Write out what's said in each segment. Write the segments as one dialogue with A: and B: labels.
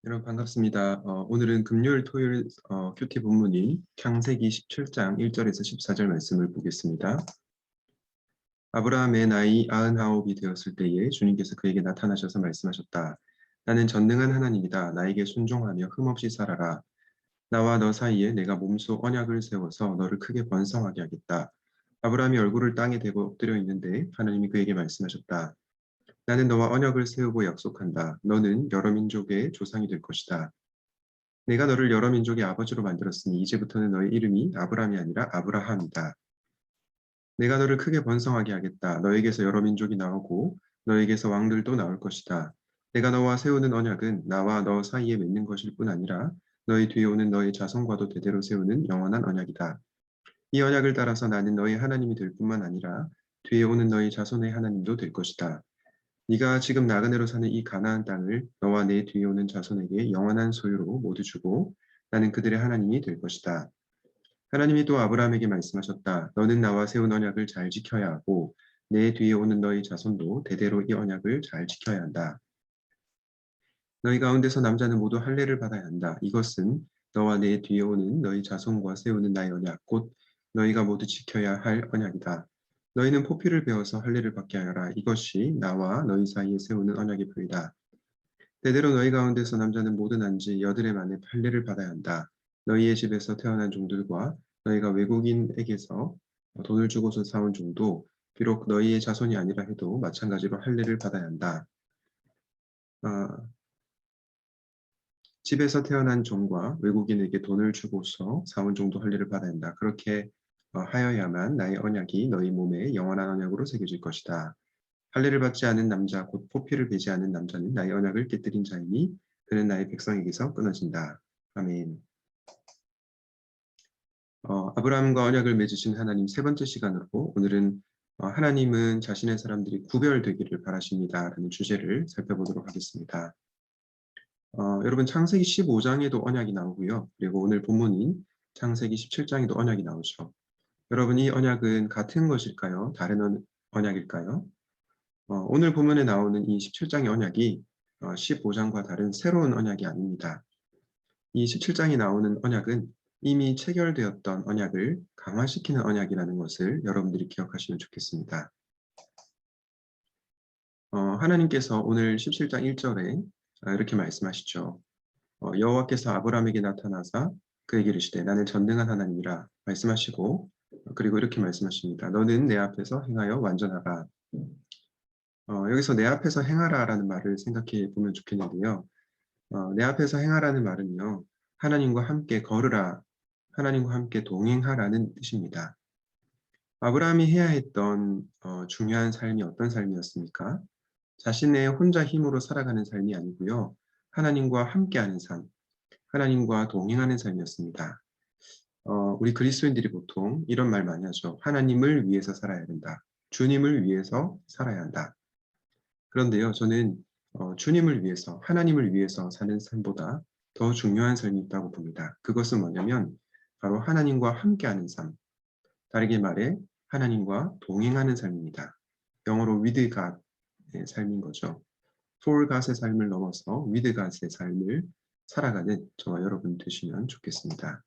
A: 여러분 반갑습니다. 오늘은 금요일, 토요일 큐티 본문인 창세기 17장 1절에서 14절 말씀을 보겠습니다. 아브라함의 나이 99이 되었을 때에 주님께서 그에게 나타나셔서 말씀하셨다. 나는 전능한 하나님이다. 나에게 순종하며 흠없이 살아라. 나와 너 사이에 내가 몸소 언약을 세워서 너를 크게 번성하게 하겠다. 아브라함이 얼굴을 땅에 대고 엎드려 있는데 하나님이 그에게 말씀하셨다. 나는 너와 언약을 세우고 약속한다. 너는 여러 민족의 조상이 될 것이다. 내가 너를 여러 민족의 아버지로 만들었으니 이제부터는 너의 이름이 아브람이 아니라 아브라함이다. 내가 너를 크게 번성하게 하겠다. 너에게서 여러 민족이 나오고 너에게서 왕들도 나올 것이다. 내가 너와 세우는 언약은 나와 너 사이에 맺는 것일 뿐 아니라 너희 뒤에 오는 너희 자손과도 대대로 세우는 영원한 언약이다. 이 언약을 따라서 나는 너희 하나님이 될 뿐만 아니라 뒤에 오는 너희 자손의 하나님도 될 것이다. 네가 지금 나그네로 사는 이 가나안 땅을 너와 내 뒤에 오는 자손에게 영원한 소유로 모두 주고 나는 그들의 하나님이 될 것이다. 하나님이 또 아브라함에게 말씀하셨다. 너는 나와 세운 언약을 잘 지켜야 하고 내 뒤에 오는 너희 자손도 대대로 이 언약을 잘 지켜야 한다. 너희 가운데서 남자는 모두 할례를 받아야 한다. 이것은 너와 내 뒤에 오는 너희 자손과 세우는 나의 언약, 곧 너희가 모두 지켜야 할 언약이다. 너희는 포피를 베어서 할례를 받게 하여라. 이것이 나와 너희 사이에 세우는 언약의 표이다. 대대로 너희 가운데서 남자는 모두 난지 여드레 만에 할례를 받아야 한다. 너희의 집에서 태어난 종들과 너희가 외국인에게서 돈을 주고서 사온 종도 비록 너희의 자손이 아니라 해도 마찬가지로 할례를 받아야 한다. 아, 집에서 태어난 종과 외국인에게 돈을 주고서 사온 종도 할례를 받아야 한다. 그렇게 하여야만 나의 언약이 너희 몸에 영원한 언약으로 새겨질 것이다. 할례를 받지 않은 남자 곧 포피를 베지 않은 남자는 나의 언약을 깨뜨린 자이니 그는 나의 백성에게서 끊어진다. 아멘. 아브라함과 언약을 맺으신 하나님 세 번째 시간으로 오늘은 하나님은 자신의 사람들이 구별되기를 바라십니다. 라는 주제를 살펴보도록 하겠습니다. 여러분 창세기 15장에도 언약이 나오고요. 그리고 오늘 본문인 창세기 17장에도 언약이 나오죠. 여러분 이 언약은 같은 것일까요? 다른 언약일까요? 오늘 본문에 나오는 이 17장의 언약이 15장과 다른 새로운 언약이 아닙니다. 이 17장에 나오는 언약은 이미 체결되었던 언약을 강화시키는 언약이라는 것을 여러분들이 기억하시면 좋겠습니다. 하나님께서 오늘 17장 1절에 이렇게 말씀하시죠. 여호와께서 아브라함에게 나타나사 그에게 이르시되 나는 전능한 하나님이라 말씀하시고 그리고 이렇게 말씀하십니다. 너는 내 앞에서 행하여 완전하라. 여기서 내 앞에서 행하라라는 말을 생각해 보면 좋겠는데요. 내 앞에서 행하라는 말은요. 하나님과 함께 걸으라, 하나님과 함께 동행하라는 뜻입니다. 아브라함이 해야 했던 중요한 삶이 어떤 삶이었습니까? 자신의 혼자 힘으로 살아가는 삶이 아니고요. 하나님과 함께하는 삶, 하나님과 동행하는 삶이었습니다. 우리 그리스도인들이 보통 이런 말 많이 하죠. 하나님을 위해서 살아야 된다. 주님을 위해서 살아야 한다. 그런데요, 저는 주님을 위해서, 하나님을 위해서 사는 삶보다 더 중요한 삶이 있다고 봅니다. 그것은 뭐냐면 바로 하나님과 함께하는 삶, 다르게 말해 하나님과 동행하는 삶입니다. 영어로 with God의 삶인 거죠. for God의 삶을 넘어서 with God의 삶을 살아가는 저와 여러분 되시면 좋겠습니다.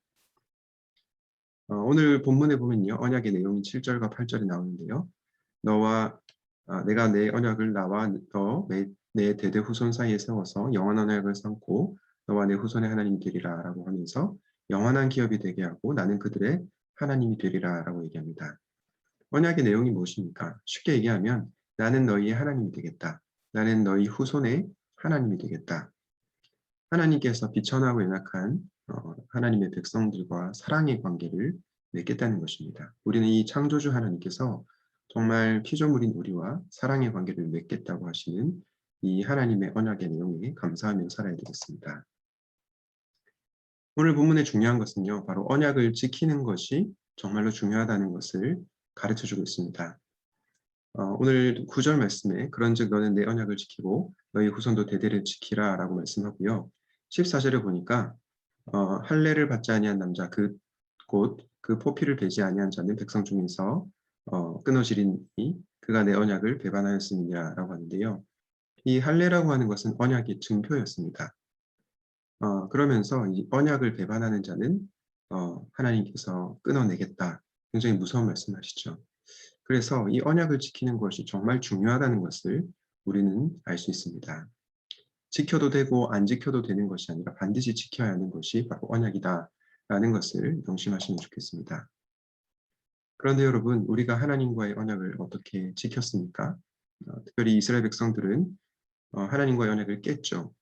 A: 오늘 본문에 보면요. 언약의 내용이 7절과 8절에 나오는데요. 내가 내 언약을 나와 내 대대 후손 사이에 세워서 영원한 언약을 삼고 너와 내 후손의 하나님이 되리라 라고 하면서 영원한 기업이 되게 하고 나는 그들의 하나님이 되리라 라고 얘기합니다. 언약의 내용이 무엇입니까? 쉽게 얘기하면 나는 너희의 하나님이 되겠다. 나는 너희 후손의 하나님이 되겠다. 하나님께서 비천하고 연약한 하나님의 백성들과 사랑의 관계를 맺겠다는 것입니다. 우리는 이 창조주 하나님께서 정말 피조물인 우리와 사랑의 관계를 맺겠다고 하시는 이 하나님의 언약의 내용에 감사하며 살아야 되겠습니다. 오늘 본문의 중요한 것은요. 바로 언약을 지키는 것이 정말로 중요하다는 것을 가르쳐주고 있습니다. 오늘 9절 말씀에 그런즉 너는 내 언약을 지키고 너희 후손도 대대를 지키라 라고 말씀하고요. 14절에 보니까 할례를 받지 아니한 남자 곧 그 포피를 베지 아니한 자는 백성 중에서 끊어지리니 그가 내 언약을 배반하였음이니라 라고 하는데요. 이 할례라고 하는 것은 언약의 증표였습니다. 그러면서 이 언약을 배반하는 자는 하나님께서 끊어내겠다. 굉장히 무서운 말씀하시죠. 그래서 이 언약을 지키는 것이 정말 중요하다는 것을 우리는 알 수 있습니다. 지켜도 되고 안 지켜도 되는 것이 아니라 반드시 지켜야 하는 것이 바로 언약이다라는 것을 명심하시면 좋겠습니다. 그런데 여러분, 우리가 하나님과의 언약을 어떻게 지켰습니까? 특별히 이스라엘 백성들은 하나님과의 언약을 깼죠.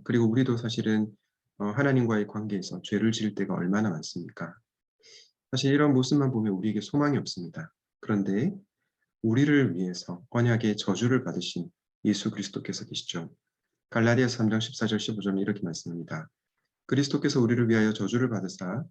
A: 그리고 우리도 사실은 하나님과의 관계에서 죄를 지을 때가 얼마나 많습니까? 사실 이런 모습만 보면 우리에게 소망이 없습니다. 그런데 우리를 위해서 언약의 저주를 받으신 예수 그리스도께서 계시죠. 갈라디아서 3장 14절 15절은 이렇게 말씀합니다. 그리스도께서 우리를 위하여 저주를 받으사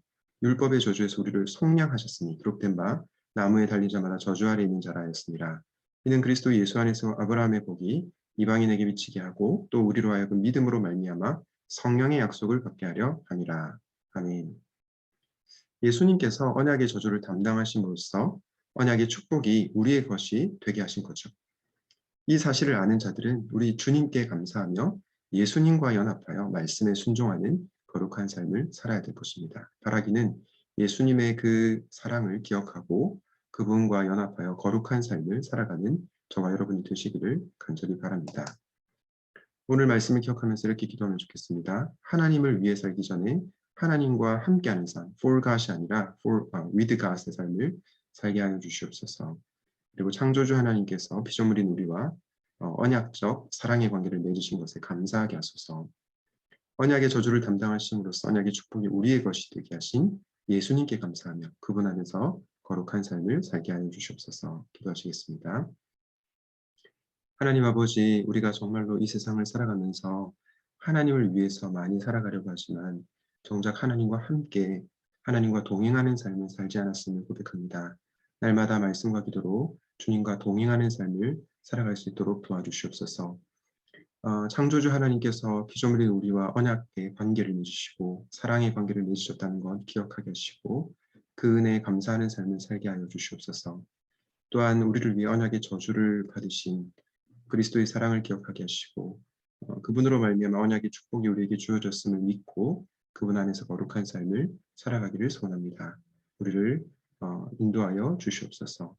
A: 율법의 저주에서 우리를 속량하셨으니 기록된 바 나무에 달린 자마다 저주 아래 있는 자라 하였습니다. 이는 그리스도 예수 안에서 아브라함의 복이 이방인에게 미치게 하고 또 우리로 하여금 믿음으로 말미암아 성령의 약속을 받게 하려 함이라. 아멘. 예수님께서 언약의 저주를 담당하심으로써 언약의 축복이 우리의 것이 되게 하신 거죠. 이 사실을 아는 자들은 우리 주님께 감사하며 예수님과 연합하여 말씀에 순종하는 거룩한 삶을 살아야 될 것입니다. 바라기는 예수님의 그 사랑을 기억하고 그분과 연합하여 거룩한 삶을 살아가는 저와 여러분이 되시기를 간절히 바랍니다. 오늘 말씀을 기억하면서 이렇게 기도하면 좋겠습니다. 하나님을 위해 살기 전에 하나님과 함께하는 삶, for God이 아니라 with God의 삶을 살게 하여 주시옵소서. 그리고 창조주 하나님께서 피조물인 우리와 언약적 사랑의 관계를 맺으신 것에 감사하게 하소서. 언약의 저주를 담당하심으로써 언약의 축복이 우리의 것이 되게 하신 예수님께 감사하며 그분 안에서 거룩한 삶을 살게 하여 주시옵소서. 기도하시겠습니다. 하나님 아버지, 우리가 정말로 이 세상을 살아가면서 하나님을 위해서 많이 살아가려고 하지만 정작 하나님과 함께 하나님과 동행하는 삶을 살지 않았음을 고백합니다. 날마다 말씀과 기도로 주님과 동행하는 삶을 살아갈 수 있도록 도와주시옵소서. 창조주 하나님께서 피조물인 우리와 언약의 관계를 맺으시고 사랑의 관계를 맺으셨다는 것 기억하게 하시고 그 은혜에 감사하는 삶을 살게 하여 주시옵소서. 또한 우리를 위해 언약의 저주를 받으신 그리스도의 사랑을 기억하게 하시고 그분으로 말미암아 언약의 축복이 우리에게 주어졌음을 믿고 그분 안에서 거룩한 삶을 살아가기를 소원합니다. 우리를 인도하여 주시옵소서.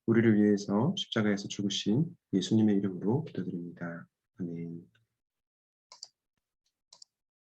A: 우리를 위해서 십자가에서 죽으신 예수님의 이름으로 기도드립니다. 아멘.